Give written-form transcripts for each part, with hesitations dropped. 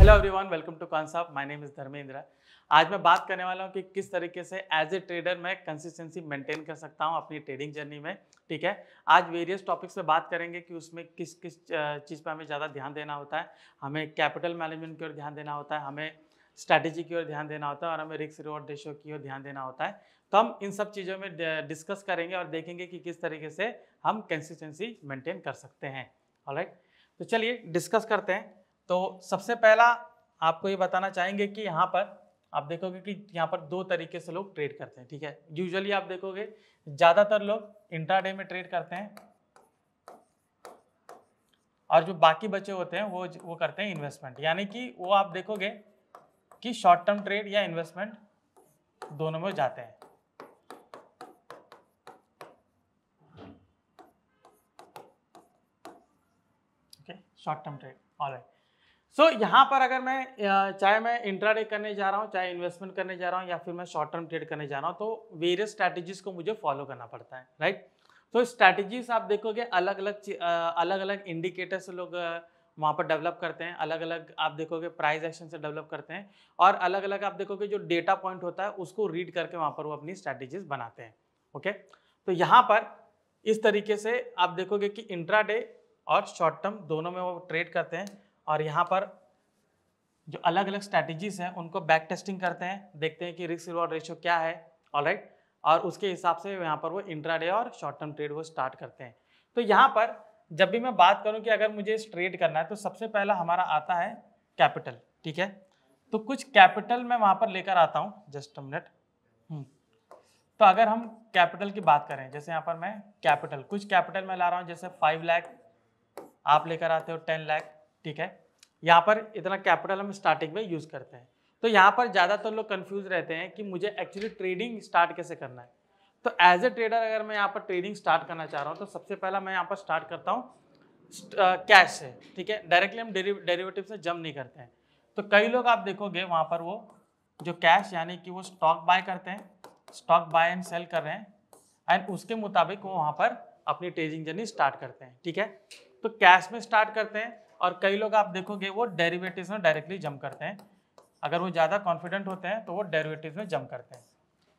Hello everyone, welcome to concept. My name is Dharmendra. आज मैं बात करने वाला हूं कि किस तरीके से एज ए ट्रेडर मैं कंसिस्टेंसी मेंटेन कर सकता हूं अपनी ट्रेडिंग जर्नी में। ठीक है, आज वेरियस टॉपिक्स पे बात करेंगे कि उसमें किस किस चीज़ पे हमें ज़्यादा ध्यान देना होता है। हमें कैपिटल मैनेजमेंट की ओर ध्यान देना होता है, हमें स्ट्रैटेजी की ओर ध्यान देना होता है और हमें रिस्क रिवॉर्ड रेशियो की ओर ध्यान देना होता है। तो हम इन सब चीज़ों में डिस्कस करेंगे और देखेंगे कि किस तरीके से हम कंसिस्टेंसी मेंटेन कर सकते हैं। ऑलराइट, तो चलिए डिस्कस करते हैं। तो सबसे पहला आपको ये बताना चाहेंगे कि यहाँ पर आप देखोगे कि यहाँ पर दो तरीके से लोग ट्रेड करते हैं। ठीक है, यूजुअली आप देखोगे ज़्यादातर लोग इंट्राडे में ट्रेड करते हैं और जो बाकी बचे होते हैं वो करते हैं इन्वेस्टमेंट। यानी कि वो आप देखोगे कि शॉर्ट टर्म ट्रेड या इन्वेस्टमेंट दोनों में जाते हैं। Okay, short term trade. Alright, so यहाँ पर अगर मैं चाहे मैं इंट्राडे करने जा रहा हूँ, चाहे इन्वेस्टमेंट करने जा रहा हूँ या फिर मैं शॉर्ट टर्म ट्रेड करने जा रहा हूँ, तो वेरियस स्ट्रैटेजीज को मुझे फॉलो करना पड़ता है। राइट, तो स्ट्रैटेजीज आप देखोगे अलग अलग इंडिकेटर से लोग वहाँ पर डेवलप करते हैं। अलग अलग आप देखोगे प्राइस एक्शन से डेवलप करते हैं और अलग अलग आप देखोगे जो डेटा पॉइंट होता है उसको रीड करके वहाँ पर वो अपनी स्ट्रैटेजीज बनाते हैं। ओके, तो यहाँ पर इस तरीके से आप देखोगे कि इंट्राडे और शॉर्ट टर्म दोनों में वो ट्रेड करते हैं और यहाँ पर जो अलग अलग स्ट्रैटेजीज हैं उनको बैक टेस्टिंग करते हैं, देखते हैं कि रिस्क रिवॉर्ड रेशियो क्या है। ऑलराइट, और उसके हिसाब से यहाँ पर वो इंट्राडे और शॉर्ट टर्म ट्रेड वो स्टार्ट करते हैं। तो यहाँ पर जब भी मैं बात करूँ कि अगर मुझे ट्रेड करना है तो सबसे पहला हमारा आता है कैपिटल। ठीक है, तो कुछ कैपिटल मैं वहाँ पर लेकर आता हूँ, जस्ट अ मिनट। तो अगर हम कैपिटल की बात करें, जैसे यहाँ पर मैं कैपिटल कुछ कैपिटल मैं ला रहा हूँ, जैसे 5 लाख, आप लेकर आते हो 10 लाख। ठीक है, यहाँ पर इतना कैपिटल हम स्टार्टिंग में यूज़ करते हैं। तो यहाँ पर ज़्यादातर लोग कंफ्यूज रहते हैं कि मुझे एक्चुअली ट्रेडिंग स्टार्ट कैसे करना है। तो एज ए ट्रेडर अगर मैं यहाँ पर ट्रेडिंग स्टार्ट करना चाह रहा हूँ तो सबसे पहला मैं यहाँ पर स्टार्ट करता हूँ कैश से। ठीक है, डायरेक्टली हम डेरिवेटिव से जंप नहीं करते हैं। तो कई लोग आप देखोगे वहाँ पर वो जो कैश यानी कि वो स्टॉक बाय करते हैं, स्टॉक बाय एंड सेल कर रहे हैं एंड उसके मुताबिक वो वहाँ पर अपनी ट्रेडिंग जर्नी स्टार्ट करते हैं। ठीक है, तो कैश में स्टार्ट करते हैं और कई लोग आप देखोगे वो डेरिवेटिव्स में डायरेक्टली जंप करते हैं। अगर वो ज़्यादा कॉन्फिडेंट होते हैं तो वो डेरिवेटिव्स में जंप करते हैं।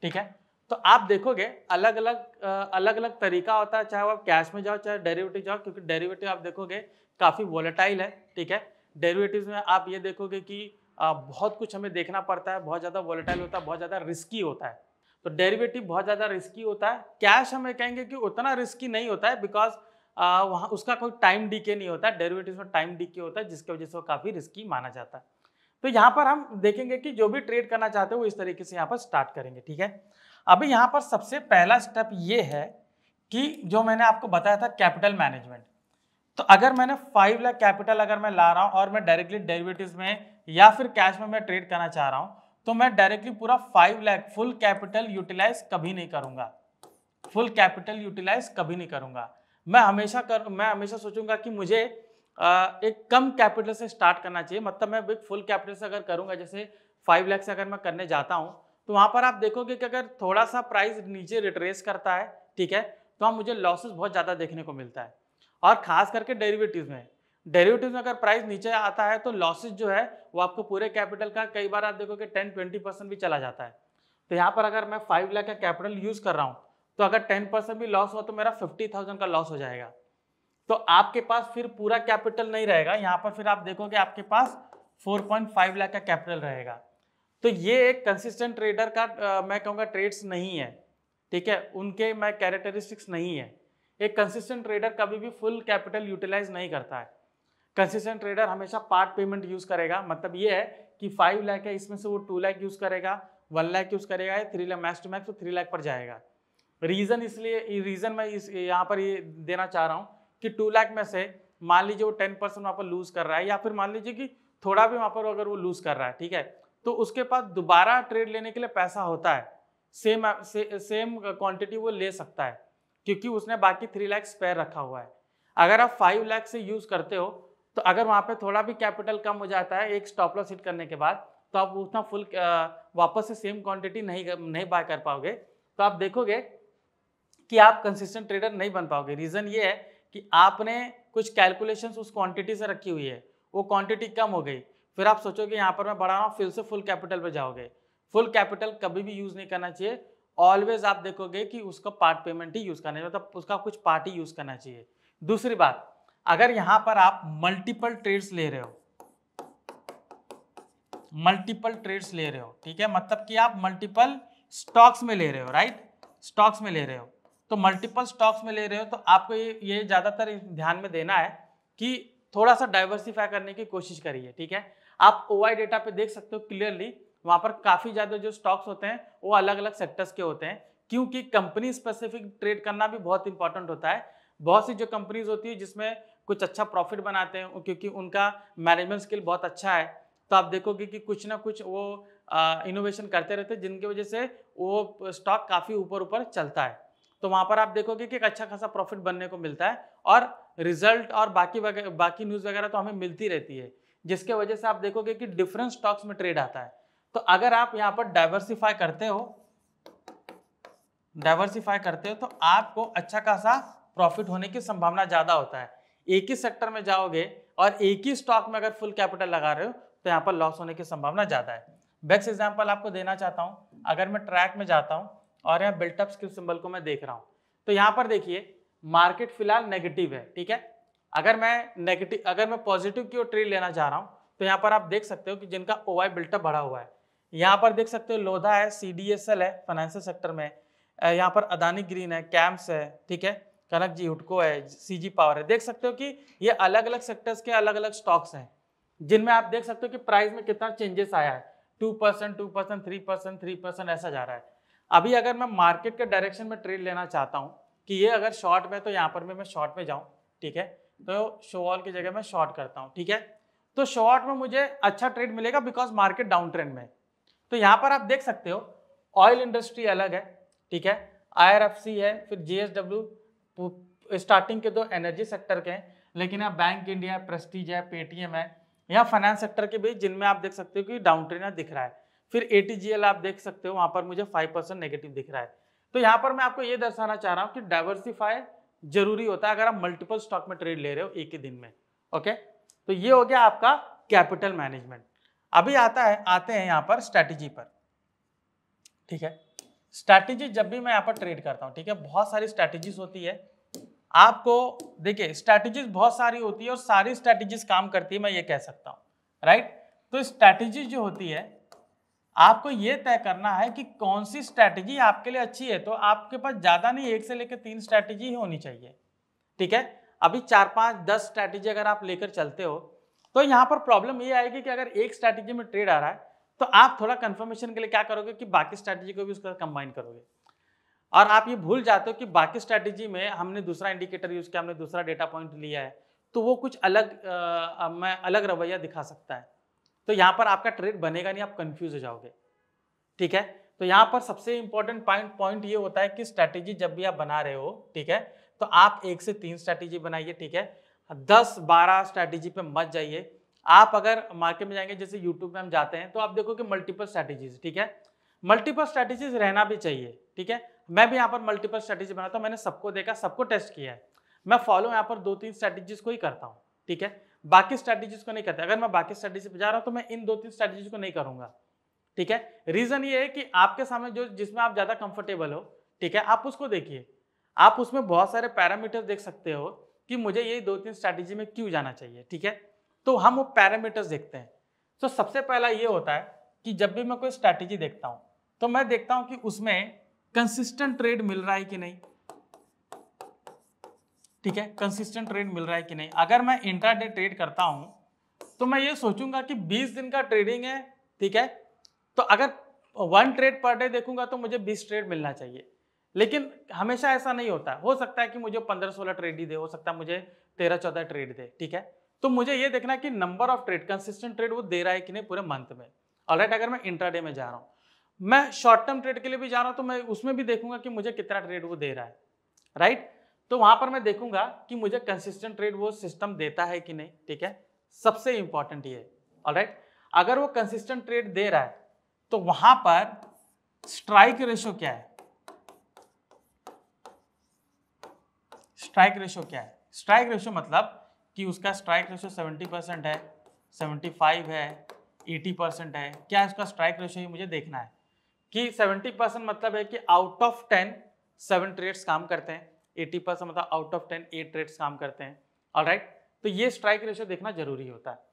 ठीक है, तो आप देखोगे अलग अलग तरीका होता है, चाहे वो आप कैश में जाओ चाहे डेरिवेटिव जाओ, क्योंकि डेरिवेटिव आप देखोगे काफ़ी वोलेटाइल है। ठीक है, डेरिवेटिव्स में आप ये देखोगे कि बहुत कुछ हमें देखना पड़ता है, बहुत ज़्यादा वोलेटाइल होता है, बहुत ज़्यादा रिस्की होता है। तो डेरिवेटिव बहुत ज़्यादा रिस्की होता है। कैश हमें कहेंगे कि उतना रिस्की नहीं होता है, बिकॉज वहाँ उसका कोई टाइम डीके नहीं होता है। डेरिवेटिव्स में टाइम डीके होता है जिसकी वजह से वो काफ़ी रिस्की माना जाता है। तो यहाँ पर हम देखेंगे कि जो भी ट्रेड करना चाहते हैं वो इस तरीके से यहाँ पर स्टार्ट करेंगे। ठीक है, अभी यहाँ पर सबसे पहला स्टेप ये है कि जो मैंने आपको बताया था कैपिटल मैनेजमेंट। तो अगर मैंने 5 लाख कैपिटल अगर मैं ला रहा हूँ और मैं डायरेक्टली डेरिवेटिव्स में या फिर कैश में मैं ट्रेड करना चाह रहा हूँ, तो मैं डायरेक्टली पूरा 5 लाख फुल कैपिटल यूटिलाइज कभी नहीं करूँगा। फुल कैपिटल यूटिलाइज कभी नहीं करूँगा। मैं हमेशा सोचूंगा कि मुझे एक कम कैपिटल से स्टार्ट करना चाहिए। मतलब मैं एक फुल कैपिटल से अगर करूँगा, जैसे 5 लाख से अगर मैं करने जाता हूँ, तो वहाँ पर आप देखोगे कि अगर थोड़ा सा प्राइस नीचे रिट्रेस करता है, ठीक है, तो वहाँ मुझे लॉसेस बहुत ज़्यादा देखने को मिलता है। और खास करके डेरिवेटिव्स में अगर प्राइस नीचे आता है तो लॉसेस जो है वो आपको पूरे कैपिटल का कई बार आप देखोगे 10-20% भी चला जाता है। तो यहाँ पर अगर मैं 5 लाख का कैपिटल यूज़ कर रहा हूँ तो अगर 10% भी लॉस हो तो मेरा 50,000 का लॉस हो जाएगा। तो आपके पास फिर पूरा कैपिटल नहीं रहेगा, यहाँ पर फिर आप देखोगे आपके पास 4.5 लाख का कैपिटल रहेगा। तो ये एक कंसिस्टेंट ट्रेडर का मैं कहूँगा ट्रेड्स नहीं है। ठीक है, उनके मैं कैरेक्टरिस्टिक्स नहीं है। एक कंसिस्टेंट ट्रेडर कभी भी फुल कैपिटल यूटिलाइज नहीं करता है। कंसिस्टेंट ट्रेडर हमेशा पार्ट पेमेंट यूज़ करेगा। मतलब ये है कि 5 लाख है, इसमें से वो 2 लाख यूज़ करेगा, 1 लाख यूज़ करेगा या 3 लाख, मैक्स टू मैक्स तो 3 लाख पर जाएगा। रीज़न मैं इस यहाँ पर ये देना चाह रहा हूँ कि 2 लाख में से मान लीजिए वो 10% वहाँ पर लूज़ कर रहा है या फिर मान लीजिए कि थोड़ा भी वहाँ पर अगर वो लूज़ कर रहा है, ठीक है, तो उसके पास दोबारा ट्रेड लेने के लिए पैसा होता है। सेम क्वांटिटी वो ले सकता है क्योंकि उसने बाकी 3 लाख स्पेयर रखा हुआ है। अगर आप 5 लाख से यूज़ करते हो तो अगर वहाँ पे थोड़ा भी कैपिटल कम हो जाता है एक स्टॉप लॉस हिट करने के बाद, तो आप उतना फुल वापस से सेम क्वांटिटी नहीं बाय कर पाओगे। तो आप देखोगे कि आप कंसिस्टेंट ट्रेडर नहीं बन पाओगे। रीज़न ये है कि आपने कुछ कैलकुलेशंस उस क्वांटिटी से रखी हुई है, वो क्वांटिटी कम हो गई, फिर आप सोचोगे यहाँ पर मैं बढ़ा रहा हूँ, फिर से फुल कैपिटल पे जाओगे। फुल कैपिटल कभी भी यूज नहीं करना चाहिए। ऑलवेज आप देखोगे कि उसका पार्ट पेमेंट ही यूज करना है, मतलब उसका कुछ पार्ट ही यूज करना चाहिए। दूसरी बात, अगर यहाँ पर आप मल्टीपल ट्रेड्स ले रहे हो, मल्टीपल ट्रेड्स ले रहे हो, ठीक है, मतलब कि आप मल्टीपल स्टॉक्स में ले रहे हो, राइट, स्टॉक्स में ले रहे हो, तो मल्टीपल स्टॉक्स में ले रहे हो तो आपको ये ज्यादातर ध्यान में देना है कि थोड़ा सा डाइवर्सिफाई करने की कोशिश करिए, ठीक है। आप ओआई डेटा पे देख सकते हो क्लियरली, वहां पर काफी ज्यादा जो स्टॉक्स होते हैं वो अलग अलग सेक्टर्स के होते हैं, क्योंकि कंपनी स्पेसिफिक ट्रेड करना भी बहुत इंपॉर्टेंट होता है। बहुत सी जो कंपनीज होती है जिसमें कुछ अच्छा प्रॉफिट बनाते हैं क्योंकि उनका मैनेजमेंट स्किल बहुत अच्छा है, तो आप देखोगे कि कुछ ना कुछ वो इनोवेशन करते रहते हैं जिनकी वजह से वो स्टॉक काफ़ी ऊपर ऊपर चलता है। तो वहाँ पर आप देखोगे कि एक अच्छा खासा प्रॉफिट बनने को मिलता है, और रिजल्ट और बाकी न्यूज़ वगैरह तो हमें मिलती रहती है, जिसके वजह से आप देखोगे कि डिफरेंट स्टॉक्स में ट्रेड आता है। तो अगर आप यहाँ पर डाइवर्सिफाई करते हो तो आपको अच्छा खासा प्रॉफिट होने की संभावना ज़्यादा होता है। एक ही सेक्टर में जाओगे और एक ही स्टॉक में अगर फुल कैपिटल लगा रहे हो तो यहाँ पर लॉस होने की संभावना ज़्यादा है। बेस्ट एग्जांपल आपको देना चाहता हूँ, अगर मैं ट्रैक में जाता हूँ और यहाँ बिल्टअप स्किल सिंबल को मैं देख रहा हूँ, तो यहाँ पर देखिए मार्केट फिलहाल नेगेटिव है, ठीक है। अगर मैं पॉजिटिव की ओर ट्रेड लेना चाह रहा हूँ तो यहाँ पर आप देख सकते हो कि जिनका ओआई बिल्टअप बढ़ा हुआ है, यहाँ पर देख सकते हो लोधा है, CDSL है फाइनेंशियल सेक्टर में, यहाँ पर अदानी ग्रीन है, कैम्स है, ठीक है, कनक जी हुडको है, CG पावर है। देख सकते हो कि ये अलग अलग सेक्टर्स के अलग अलग स्टॉक्स हैं जिनमें आप देख सकते हो कि प्राइस में कितना चेंजेस आया है, 2%, 2%, 3%, 3% ऐसा जा रहा है। अभी अगर मैं मार्केट के डायरेक्शन में ट्रेड लेना चाहता हूँ कि ये अगर शॉर्ट में, तो यहाँ पर मैं शॉर्ट में जाऊँ, ठीक है, तो शो ऑल की जगह मैं शॉर्ट करता हूँ, ठीक है, तो शॉर्ट में मुझे अच्छा ट्रेड मिलेगा बिकॉज मार्केट डाउन ट्रेंड में। तो यहाँ पर आप देख सकते हो ऑयल इंडस्ट्री अलग है, ठीक है, IRFC है, फिर GSW, स्टार्टिंग के दो एनर्जी सेक्टर के हैं, लेकिन यहाँ बैंक इंडिया है, प्रेस्टीज है, पेटीएम है, यहाँ फाइनेंस सेक्टर के भी जिनमें आप देख सकते हो कि डाउन ट्रेंड दिख रहा है। फिर ATGL आप देख सकते हो, वहां पर मुझे 5% नेगेटिव दिख रहा है। तो यहाँ पर मैं आपको ये दर्शाना चाह रहा हूँ कि डाइवर्सिफाई जरूरी होता है अगर आप मल्टीपल स्टॉक में ट्रेड ले रहे हो एक ही दिन में। ओके, तो ये हो गया आपका कैपिटल मैनेजमेंट। अभी आते हैं यहाँ पर स्ट्रैटेजी पर, ठीक है। स्ट्रैटेजी जब भी मैं यहाँ पर ट्रेड करता हूँ, ठीक है, बहुत सारी स्ट्रैटेजीज होती है। आपको देखिए स्ट्रैटेजीज बहुत सारी होती है और सारी स्ट्रैटेजीज काम करती है, मैं ये कह सकता हूँ, राइट। तो स्ट्रैटेजी जो होती है आपको ये तय करना है कि कौन सी स्ट्रैटेजी आपके लिए अच्छी है। तो आपके पास ज्यादा नहीं, 1 से लेकर 3 स्ट्रैटेजी ही होनी चाहिए, ठीक है। अभी 4, 5, 10 स्ट्रैटेजी अगर आप लेकर चलते हो तो यहाँ पर प्रॉब्लम ये आएगी कि अगर एक स्ट्रैटेजी में ट्रेड आ रहा है तो आप थोड़ा कंफर्मेशन के लिए क्या करोगे कि बाकी स्ट्रैटेजी को भी उसका कंबाइन करोगे, और आप ये भूल जाते हो कि बाकी स्ट्रैटेजी में हमने दूसरा इंडिकेटर यूज किया, हमने दूसरा डेटा पॉइंट लिया है, तो वो कुछ अलग रवैया दिखा सकता है। तो यहाँ पर आपका ट्रेड बनेगा नहीं, आप कंफ्यूज हो जाओगे, ठीक है। तो यहाँ पर सबसे इंपॉर्टेंट पॉइंट ये होता है कि स्ट्रैटेजी जब भी आप बना रहे हो, ठीक है, तो आप 1 से 3 स्ट्रैटेजी बनाइए, ठीक है, 10-12 स्ट्रैटेजी पे मत जाइए। आप अगर मार्केट में जाएंगे, जैसे यूट्यूब में हम जाते हैं, तो आप देखो कि मल्टीपल स्ट्रैटेजीज, ठीक है, मल्टीपल स्ट्रैटेजीज रहना भी चाहिए, ठीक है। मैं भी यहाँ पर मल्टीपल स्ट्रैटेजी बनाता हूँ, मैंने सबको देखा, सबको टेस्ट किया है, मैं फॉलो यहाँ पर 2-3 स्ट्रैटेजीज को ही करता हूँ, ठीक है, बाकी स्ट्रैटेजीज को नहीं करता। अगर मैं बाकी स्ट्रैटेजी पे जा रहा हूँ तो मैं इन 2-3 स्ट्रैटेजीज को नहीं करूंगा, ठीक है। रीजन ये है कि आपके सामने जो जिसमें आप ज्यादा कंफर्टेबल हो, ठीक है, आप उसको देखिए। आप उसमें बहुत सारे पैरामीटर्स देख सकते हो कि मुझे ये 2-3 स्ट्रैटेजी में क्यों जाना चाहिए, ठीक है। तो हम वो पैरामीटर्स देखते हैं। तो सबसे पहला ये होता है कि जब भी मैं कोई स्ट्रैटेजी देखता हूं तो मैं देखता हूं कि उसमें कंसिस्टेंट ट्रेड मिल रहा है कि नहीं, ठीक है, कंसिस्टेंट ट्रेड मिल रहा है कि नहीं। अगर मैं इंट्राडे ट्रेड करता हूं तो मैं ये सोचूंगा कि 20 दिन का ट्रेडिंग है, ठीक है, तो अगर 1 ट्रेड पर डे देखूंगा तो मुझे 20 ट्रेड मिलना चाहिए, लेकिन हमेशा ऐसा नहीं होता। हो सकता है कि मुझे 15-16 ट्रेड ही दे, हो सकता है मुझे 13-14 ट्रेड दे, ठीक है। तो मुझे ये देखना है कि number of trade, consistent trade वो दे रहा है कि नहीं पूरे मंथ में। ऑलराइट, अगर मैं इंट्राडे में जा रहा हूँ, मैं शॉर्ट टर्म ट्रेड के लिए भी जा रहा हूँ, तो मैं उसमें भी देखूंगा कि मुझे कितना ट्रेड वो दे रहा है, राइट। तो वहां पर मैं देखूंगा कि मुझे कंसिस्टेंट ट्रेड वो सिस्टम देता है कि नहीं, ठीक है, सबसे इंपॉर्टेंट ये है, ऑलराइट। अगर वो कंसिस्टेंट ट्रेड दे रहा है तो वहां पर स्ट्राइक रेशो क्या है, स्ट्राइक रेशो क्या है, स्ट्राइक रेशो मतलब कि उसका स्ट्राइक रेशो 70% है, 75 है, 80% है, क्या इसका स्ट्राइक रेशियो ही मुझे देखना है कि 70% मतलब है कि आउट ऑफ 10 7 ट्रेड्स काम करते हैं, 80% मतलब आउट ऑफ 10 8 ट्रेड्स काम करते हैं। ऑलराइट, तो ये स्ट्राइक रेशियो देखना जरूरी होता है।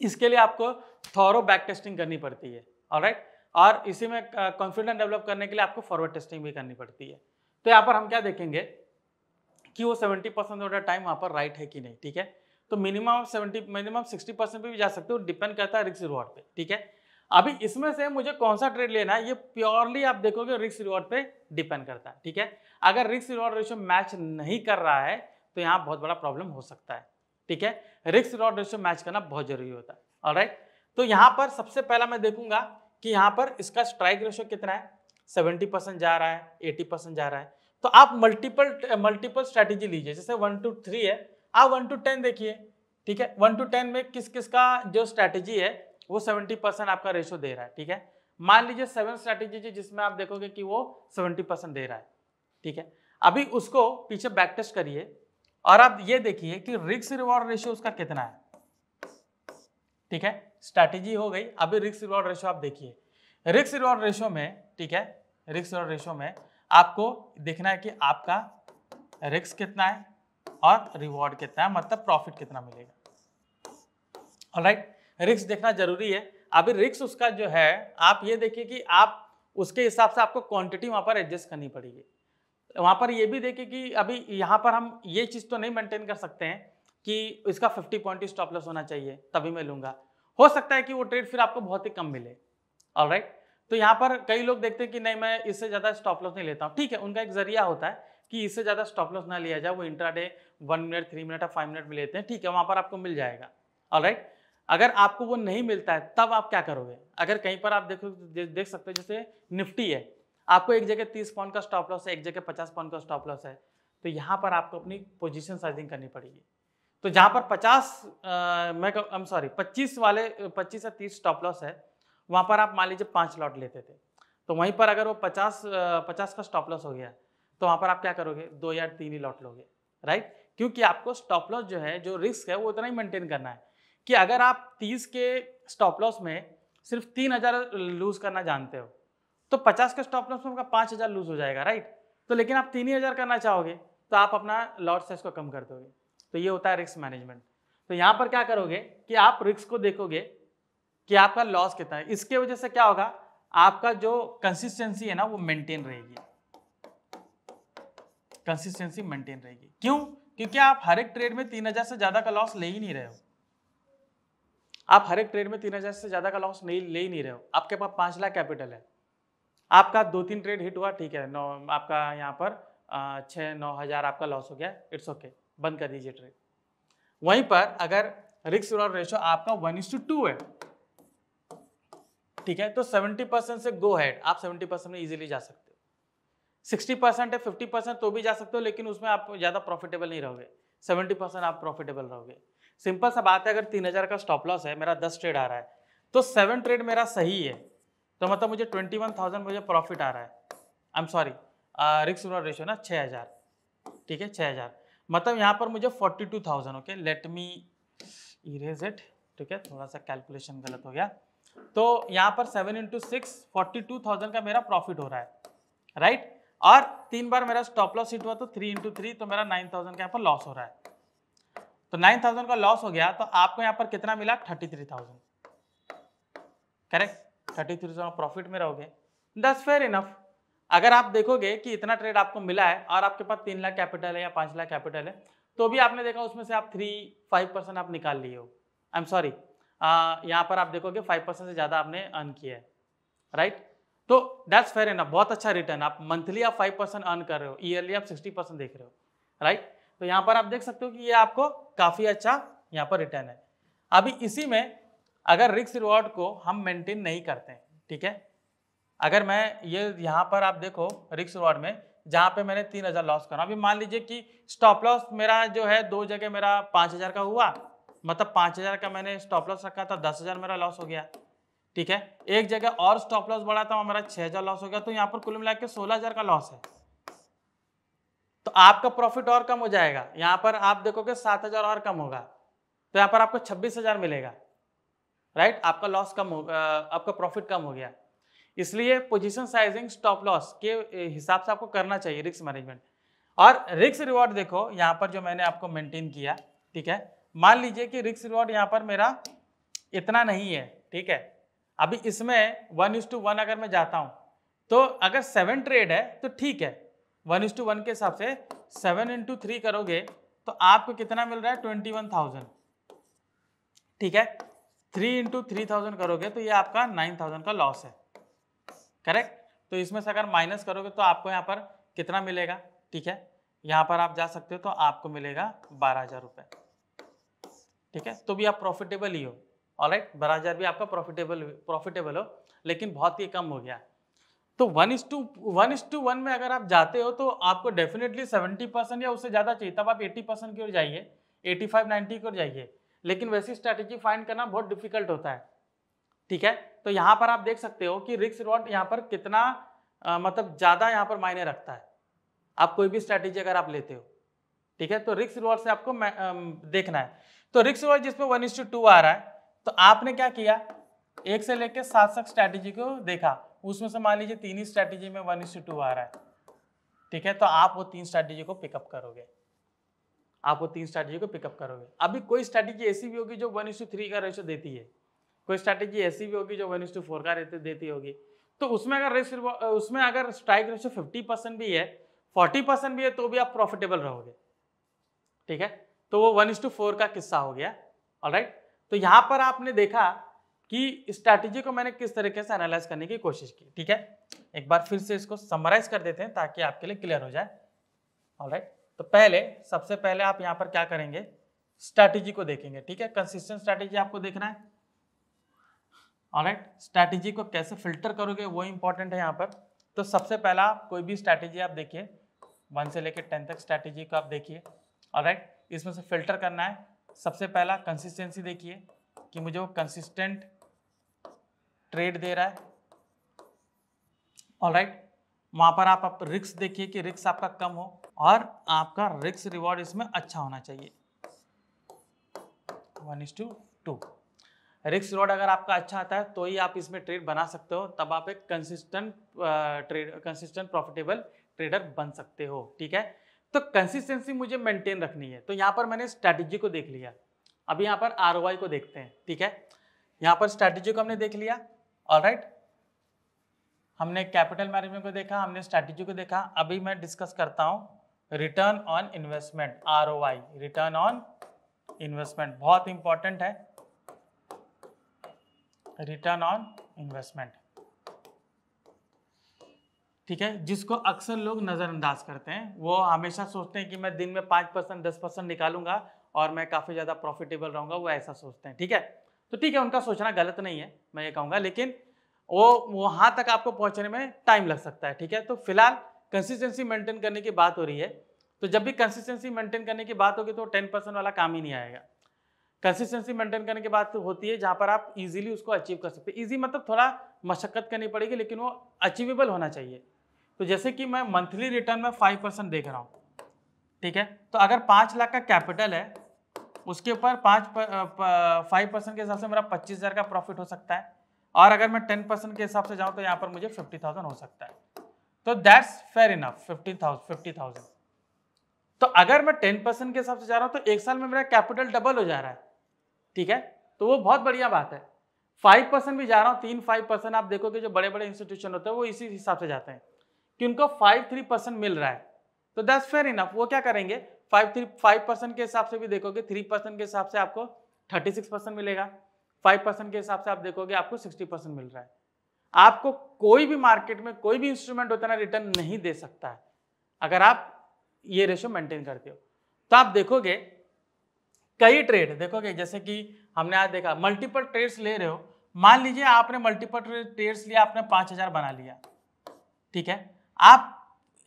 इसके लिए आपको थॉरो बैक टेस्टिंग करनी पड़ती है। ऑलराइट, और इसी में कॉन्फिडेंस डेवलप करने के लिए आपको फॉरवर्ड टेस्टिंग भी करनी पड़ती है। तो यहाँ पर हम क्या देखेंगे कि वो 70% ऑफ द टाइम वहाँ पर राइट है कि नहीं। ठीक है, तो मिनिमम 60% पे भी जा सकते हो, डिपेंड करता है रिस्क रिवॉर्ड पे। ठीक है, अभी इसमें से मुझे कौन सा ट्रेड लेना है ये प्योरली आप देखोगे रिस्क रिवॉर्ड पे डिपेंड करता है। ठीक है, अगर रिस्क रिवॉर्ड रेशियो मैच नहीं कर रहा है तो यहाँ बहुत बड़ा प्रॉब्लम हो सकता है। ठीक है, रिस्क रिवॉर्ड रेशियो मैच करना बहुत जरूरी होता है। ऑलराइट, तो यहाँ पर सबसे पहला मैं देखूंगा कि यहाँ पर इसका स्ट्राइक रेशियो कितना है, 70% जा रहा है, 80% जा रहा है। तो आप मल्टीपल स्ट्रैटेजी लीजिए, जैसे 1 to 3 है, आप 1 to 10 देखिए। ठीक है, 1 to 10 में किस किस का जो स्ट्रैटेजी है वो 70% आपका रेशियो दे रहा है। ठीक है, मान लीजिए 7 स्ट्रैटेजी जिसमें आप देखोगे कि वो 70% दे रहा है। ठीक है, अभी उसको पीछे बैक टेस्ट करिए और आप ये देखिए कि रिस्क रिवॉर्ड रेशियो उसका कितना है। ठीक है, स्ट्रैटेजी हो गई, अभी रिस्क रिवॉर्ड रेशियो आप देखिए। रिस्क रिवॉर्ड रेशियो में, ठीक है, रिस्क रिवॉर्ड रेशियो में आपको देखना है कि आपका रिस्क कितना है और रिवॉर्ड कितना है, मतलब प्रॉफिट कितना मिलेगा। ऑलराइट, रिस्क देखना जरूरी है। अभी रिस्क उसका जो है आप ये देखिए कि आप उसके हिसाब से आपको क्वांटिटी वहां पर एडजस्ट करनी पड़ेगी। वहां पर ये भी देखिए कि अभी यहाँ पर हम ये चीज तो नहीं मेंटेन कर सकते हैं कि इसका 50 पॉइंट स्टॉप लॉस होना चाहिए तभी मैं लूंगा। हो सकता है कि वो ट्रेड फिर आपको बहुत ही कम मिले। ऑलराइट, तो यहाँ पर कई लोग देखते हैं कि नहीं मैं इससे ज्यादा स्टॉप लॉस नहीं लेता हूँ। ठीक है, उनका एक जरिया होता है कि इससे ज्यादा स्टॉप लॉस ना लिया जाए, वो इंट्राडे 1 मिनट 3 मिनट या 5 मिनट में लेते हैं। ठीक है, वहां पर आपको मिल जाएगा। ऑलराइट, अगर आपको वो नहीं मिलता है तब आप क्या करोगे, अगर कहीं पर आप देख सकते हो जैसे निफ्टी है, आपको एक जगह 30 पॉइंट का स्टॉप लॉस है, एक जगह 50 पॉइंट का स्टॉप लॉस है, तो यहाँ पर आपको अपनी पोजीशन साइजिंग करनी पड़ेगी। तो जहाँ पर 25 वाले 25 या 30 स्टॉप लॉस है, वहाँ पर आप मान लीजिए 5 लॉट लेते थे, तो वहीं पर अगर वो 50 का स्टॉप लॉस हो गया तो वहाँ पर आप क्या करोगे, 2 या 3 ही लॉट लोगे। राइट, क्योंकि आपको स्टॉप लॉस जो है, जो रिस्क है वो उतना ही मेंटेन करना है कि अगर आप 30 के स्टॉप लॉस में सिर्फ 3000 लूज करना जानते हो तो 50 के स्टॉप लॉस में आपका 5000 लूज हो जाएगा। राइट, तो लेकिन आप 3000 करना चाहोगे तो आप अपना लॉट साइज को कम कर दोगे। तो ये होता है रिस्क मैनेजमेंट। तो यहाँ पर क्या करोगे कि आप रिस्क को देखोगे कि आपका लॉस कितना है, इसके वजह से क्या होगा, आपका जो कंसिस्टेंसी है ना वो मेंटेन रहेगी, कंसिस्टेंसी मेंटेन रहेगी। क्यों, क्योंकि आप हर एक ट्रेड में 3000 से ज्यादा का लॉस ले ही नहीं रहे हो। आप हर एक ट्रेड में 3000 से ज्यादा का लॉस नहीं ले ही नहीं रहे हो। आपके पास 5 लाख कैपिटल है, आपका 2-3 ट्रेड हिट हुआ, ठीक है, आपका यहाँ पर 6-9 हज़ार आपका लॉस हो गया, इट्स ओके, बंद कर दीजिए ट्रेड। वहीं पर अगर रिस्क रिवॉर्ड रेशियो आपका 1:2 है, ठीक है, तो 70% से गो हेड, आप 70% में इजीली जा सकते हो। 60% है, 50% तो भी जा सकते हो, लेकिन उसमें आप ज्यादा प्रॉफिटेबल नहीं रहोगे। 70% आप प्रॉफिटेबल रहोगे। सिंपल सा बात है, अगर 3000 का स्टॉप लॉस है, मेरा 10 ट्रेड आ रहा है, तो 7 ट्रेड मेरा सही है, तो मतलब मुझे 21,000 मुझे प्रॉफिट आ रहा है। I am sorry, risk reward ratio ना 6000, ठीक है, 6000 मतलब यहाँ पर मुझे 42,000, okay, let me erase it, ठीक है, थोड़ा सा कैलकुलेशन गलत हो गया। तो यहाँ पर 7 × 6 42,000 का मेरा प्रॉफिट हो रहा है। राइट, और 3 बार मेरा स्टॉप लॉस हिट हुआ, तो 3 × 3 तो मेरा 9,000 का यहाँ पर लॉस हो रहा है। तो 9,000 का लॉस हो गया, तो आपको यहाँ पर कितना मिला, 33,000, करेक्ट, 33,000 प्रॉफिट में रहोगे। That's fair enough. अगर आप देखोगे कि इतना ट्रेड आपको मिला है और आपके पास 3 लाख कैपिटल है या 5 लाख कैपिटल है, तो भी आपने देखा उसमें से आप 3-5% आप निकाल लिए हो। आई एम सॉरी, यहाँ पर आप देखोगे 5% से ज्यादा आपने अर्न किया है। राइट, तो दैट्स फेयर इनफ, बहुत अच्छा रिटर्न। आप मंथली आप 5% अर्न कर रहे हो, ईयरली आप 60% देख रहे हो। राइट, तो यहाँ पर आप देख सकते हो कि ये आपको काफी अच्छा यहाँ पर रिटर्न है। अभी इसी में अगर रिस्क रिवॉर्ड को हम मेंटेन नहीं करते हैं, ठीक है, अगर मैं ये यहाँ पर आप देखो रिस्क रिवॉर्ड में जहाँ पे मैंने 3000 लॉस करा, अभी मान लीजिए कि स्टॉप लॉस मेरा जो है 2 जगह मेरा 5000 का हुआ, मतलब 5000 का मैंने स्टॉप लॉस रखा था, 10,000 मेरा लॉस हो गया। ठीक है, एक जगह और स्टॉप लॉस बढ़ा था, मेरा 6000 लॉस हो गया, तो यहाँ पर कुल मिला के 16,000 का लॉस है। तो आपका प्रॉफिट और कम हो जाएगा, यहाँ पर आप देखोगे 7,000 और कम होगा, तो यहाँ पर आपको 26,000 मिलेगा। राइट, आपका लॉस कम हो, आपका प्रॉफिट कम हो गया। इसलिए पोजीशन साइजिंग स्टॉप लॉस के हिसाब से आपको करना चाहिए रिस्क मैनेजमेंट। और रिस्क रिवॉर्ड देखो यहाँ पर जो मैंने आपको मेंटेन किया, ठीक है, मान लीजिए कि रिस्क रिवॉर्ड यहाँ पर मेरा इतना नहीं है, ठीक है, अभी इसमें 1:1 अगर मैं जाता हूँ तो अगर 7 ट्रेड है तो ठीक है, 1:1 के हिसाब से 7 × 3 करोगे तो आपको कितना मिल रहा है 21,000, ठीक है, 3 × 3,000 करोगे तो ये आपका 9,000 का लॉस है, करेक्ट। तो इसमें से अगर माइनस करोगे तो आपको यहाँ पर कितना मिलेगा, ठीक है, यहाँ पर आप जा सकते हो तो आपको मिलेगा 12,000 रुपये, ठीक है, तो भी आप प्रॉफिटेबल ही हो, ऑलराइट, 12,000 भी आपका प्रॉफिटेबल हो, लेकिन बहुत ही कम हो गया। तो 1:1 में अगर आप जाते हो तो आपको डेफिनेटली 70% या उससे ज़्यादा चाहिए, तब आप 80% की ओर जाइए, 85-90 की ओर जाइए, लेकिन वैसी स्ट्रैटेजी फाइंड करना बहुत डिफिकल्ट होता है, ठीक है। तो यहाँ पर आप देख सकते हो कि रिस्क रिवॉर्ड यहाँ पर कितना मतलब ज़्यादा यहाँ पर मायने रखता है, आप कोई भी स्ट्रैटेजी अगर आप लेते हो, ठीक है, तो रिस्क रिवॉर्ड से आपको देखना है। तो रिस्क रिवॉर्ड जिसमें 1:2 आ रहा है, तो आपने क्या किया, 1 से लेकर 7 तक स्ट्रैटेजी को देखा, उसमें से मान लीजिए 3 ही स्ट्रैटेजी में 1:2 आ रहा है, ठीक है, तो आप वो 3 स्ट्रैटेजी को पिकअप करोगे, अभी कोई स्ट्रैटेजी ऐसी भी होगी जो 1:3 का रेशो देती है, कोई स्ट्रैटेजी ऐसी भी होगी जो 1:4 का रेशो देती होगी, तो उसमें अगर स्ट्राइक रेशो 50% भी है, 40% भी है, तो भी आप प्रॉफिटेबल रहोगे, ठीक है। तो वो 1:4 का किस्सा हो गया, ऑलराइट। तो यहाँ पर आपने देखा कि स्ट्रैटेजी को मैंने किस तरीके से एनालाइज करने की कोशिश की, ठीक है। एक बार फिर से इसको समराइज कर देते हैं ताकि आपके लिए क्लियर हो जाए, ऑलराइट। तो सबसे पहले आप यहाँ पर क्या करेंगे, स्ट्रैटेजी को देखेंगे, ठीक है, कंसिस्टेंट स्ट्रैटेजी आपको देखना है, ऑलराइट। स्ट्रैटेजी को कैसे फिल्टर करोगे वो इंपॉर्टेंट है यहाँ पर। तो सबसे पहला कोई भी स्ट्रैटेजी आप देखिए, 1 से लेकर 10 तक स्ट्रैटेजी को आप देखिए, ऑलराइट, इसमें से फिल्टर करना है। सबसे पहला कंसिस्टेंसी देखिए कि मुझे वो कंसिस्टेंट ट्रेड दे रहा है, ऑलराइट। वहां पर आप रिस्क देखिए कि रिस्क आपका कम हो और आपका रिस्क रिवॉर्ड इसमें अच्छा होना चाहिए, 1:2। रिस्क रिवॉर्ड अगर आपका अच्छा आता है तो ही आप इसमें ट्रेड बना सकते हो, तब आप एक कंसिस्टेंट प्रॉफिटेबल ट्रेडर बन सकते हो, ठीक है। तो कंसिस्टेंसी मुझे मेंटेन रखनी है, तो यहाँ पर मैंने स्ट्रैटेजी को देख लिया, अभी यहाँ पर ROI को देखते हैं, ठीक है। यहाँ पर स्ट्रैटेजी को हमने देख लिया, ऑलराइट, हमने कैपिटल मैनेजमेंट को देखा, हमने स्ट्रैटेजी को देखा। अभी मैं डिस्कस करता हूँ return on investment, ROI, return on investment, बहुत इंपॉर्टेंट है, रिटर्न ऑन इन्वेस्टमेंट, ठीक है, जिसको अक्सर लोग नज़रअंदाज करते हैं। वो हमेशा सोचते हैं कि मैं दिन में 5% 10% निकालूंगा और मैं काफ़ी ज़्यादा प्रॉफिटेबल रहूंगा, वो ऐसा सोचते हैं, ठीक है। तो ठीक है, उनका सोचना गलत नहीं है, मैं ये कहूँगा, लेकिन वो वहाँ तक आपको पहुँचने में टाइम लग सकता है, ठीक है। तो फिलहाल कंसिस्टेंसी मेंटेन करने की बात हो रही है, तो जब भी कंसिस्टेंसी मेंटेन करने की बात होगी तो 10% वाला काम ही नहीं आएगा। कंसिस्टेंसी मेंटेन करने की बात होती है जहाँ पर आप इजीली उसको अचीव कर सकते हैं। इजी मतलब थोड़ा मशक्कत करनी पड़ेगी, लेकिन वो अचीवेबल होना चाहिए। तो जैसे कि मैं मंथली रिटर्न में 5% देख रहा हूँ, ठीक है, तो अगर 5 लाख का कैपिटल है, उसके ऊपर 5% के हिसाब से मेरा 25,000 का प्रॉफिट हो सकता है, और अगर मैं 10% के हिसाब से जाऊँ तो यहाँ पर मुझे 50,000 हो सकता है। तो दैट्स फेयर इनफ, 50,000। तो अगर मैं 10% के हिसाब से जा रहा हूँ तो एक साल में मेरा कैपिटल डबल हो जा रहा है, ठीक है, तो वो बहुत बढ़िया बात है। 5% भी जा रहा हूँ, 3-5% आप देखोगे जो बड़े बड़े इंस्टीट्यूशन होते हैं वो इसी हिसाब से जाते हैं कि उनको 5-3% मिल रहा है, तो दैट्स फेयर इनफ। वो क्या करेंगे, 5% के हिसाब से भी देखोगे, 3% के हिसाब से आपको 36% मिलेगा, 5% के हिसाब से आप देखोगे आपको 60% मिल रहा है। आपको कोई भी मार्केट में कोई भी इंस्ट्रूमेंट होता है ना, रिटर्न नहीं दे सकता है अगर आप ये रेशो मेंटेन करते हो। तो आप देखोगे कई ट्रेड देखोगे, जैसे कि हमने आज देखा मल्टीपल ट्रेड्स ले रहे हो, मान लीजिए आपने मल्टीपल ट्रेड्स लिया, आपने 5,000 बना लिया, ठीक है। आप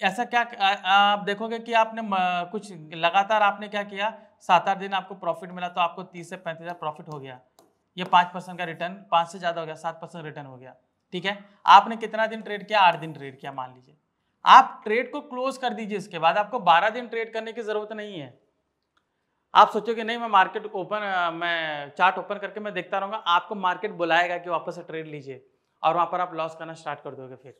ऐसा क्या आप देखोगे कि आपने कुछ लगातार आपने क्या किया, 7-8 दिन आपको प्रॉफिट मिला तो आपको 30 से 35,000 प्रॉफिट हो गया, ये 5% का रिटर्न, 5 से ज़्यादा हो गया, 7% रिटर्न हो गया, ठीक है। आपने कितना दिन ट्रेड किया, 8 दिन ट्रेड किया, मान लीजिए आप ट्रेड को क्लोज कर दीजिए, इसके बाद आपको 12 दिन ट्रेड करने की जरूरत नहीं है। आप सोचोगे नहीं मैं मार्केट ओपन मैं चार्ट ओपन करके मैं देखता रहूँगा, आपको मार्केट बुलाएगा कि वापस से ट्रेड लीजिए और वहाँ पर आप लॉस करना स्टार्ट कर दोगे फिर।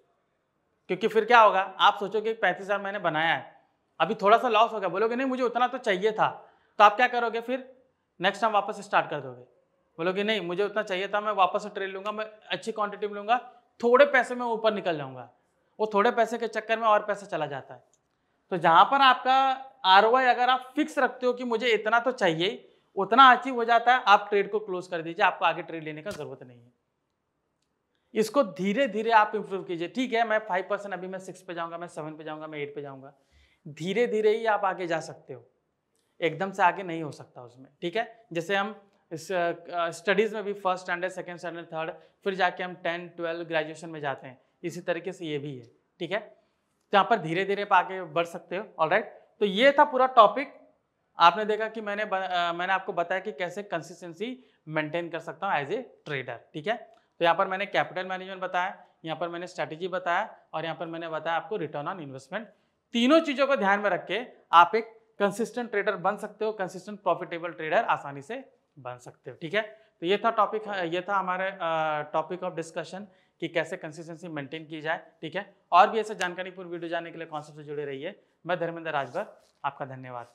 क्योंकि फिर क्या होगा, आप सोचोगे 35,000 मैंने बनाया है, अभी थोड़ा सा लॉस हो गया, बोलोगे नहीं मुझे उतना तो चाहिए था, तो आप क्या करोगे फिर नेक्स्ट टाइम वापस स्टार्ट कर दोगे, बोलोगे नहीं मुझे उतना चाहिए था, मैं वापस से ट्रेड लूँगा, मैं अच्छी क्वांटिटी में लूँगा, थोड़े पैसे में ऊपर निकल जाऊँगा। वो थोड़े पैसे के चक्कर में और पैसा चला जाता है। तो जहाँ पर आपका ROI अगर आप फिक्स रखते हो कि मुझे इतना तो चाहिए, उतना अचीव हो जाता है, आप ट्रेड को क्लोज कर दीजिए, आपको आगे ट्रेड लेने का जरूरत नहीं है। इसको धीरे धीरे आप इंप्रूव कीजिए। ठीक है मैं 5% अभी मैं 6 पे जाऊँगा, मैं 7 पे जाऊँगा, मैं 8 पे जाऊँगा, धीरे धीरे ही आप आगे जा सकते हो, एकदम से आगे नहीं हो सकता उसमें। ठीक है, जैसे हम इस स्टडीज़ में भी first standard, second standard, third, फिर जाके हम 10, 12 ग्रेजुएशन में जाते हैं, इसी तरीके से ये भी है। ठीक है, तो यहाँ पर धीरे धीरे आगे बढ़ सकते हो। ऑलराइट, तो ये था पूरा टॉपिक। आपने देखा कि मैंने आपको बताया कि कैसे कंसिस्टेंसी मेंटेन कर सकता हूँ एज ए ट्रेडर। ठीक है, तो यहाँ पर मैंने कैपिटल मैनेजमेंट बताया, यहाँ पर मैंने स्ट्रैटेजी बताया, और यहाँ पर मैंने बताया आपको रिटर्न ऑन इन्वेस्टमेंट। तीनों चीज़ों को ध्यान में रख के आप एक कंसिस्टेंट ट्रेडर बन सकते हो, कंसिस्टेंट प्रॉफिटेबल ट्रेडर आसानी से बन सकते हो। ठीक है, तो ये था टॉपिक, ये था हमारे टॉपिक ऑफ डिस्कशन कि कैसे कंसिस्टेंसी मेंटेन की जाए। ठीक है, और भी ऐसे जानकारीपूर्ण वीडियो जानने के लिए कॉन्सेप्ट से जुड़े रहिए। मैं धर्मेंद्र राजभर, आपका धन्यवाद।